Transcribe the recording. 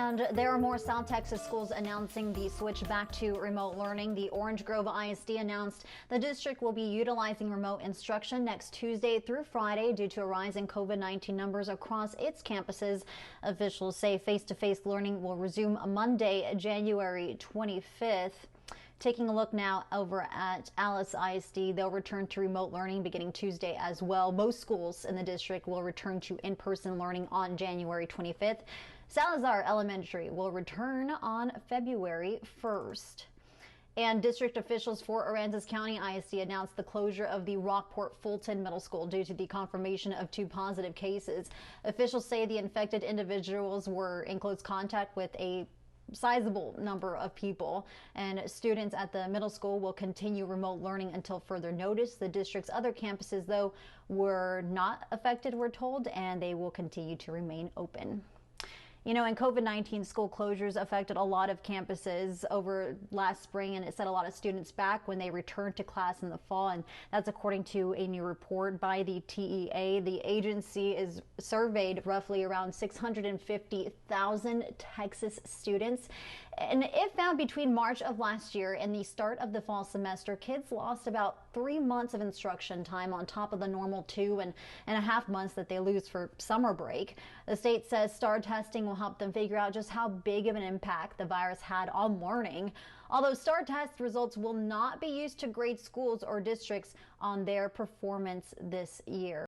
And there are more South Texas schools announcing the switch back to remote learning. The Grove ISD announced the district will be utilizing remote instruction next Tuesday through Friday due to a rise in COVID-19 numbers across its campuses. Officials say face-to-face learning will resume Monday, January 25th. Taking a look now over at Aransas ISD, they'll return to remote learning beginning Tuesday as well. Most schools in the district will return to in-person learning on January 25th. Salazar Elementary will return on February 1st. And district officials for Aransas County ISD announced the closure of the Rockport Fulton Middle School due to the confirmation of 2 positive cases. Officials say the infected individuals were in close contact with a sizable number of people, and students at the middle school will continue remote learning until further notice. The district's other campuses, though, were not affected, we're told, and they will continue to remain open. You know, and COVID-19 school closures affected a lot of campuses over last spring, and it set a lot of students back when they returned to class in the fall, and that's according to a new report by the TEA. The agency is surveyed roughly around 650,000 Texas students, and it found between March of last year and the start of the fall semester, kids lost about 3 months of instruction time on top of the normal 2.5 months that they lose for summer break. The state says STAR testing will help them figure out just how big of an impact the virus had on learning. Although STAR test results will not be used to grade schools or districts on their performance this year.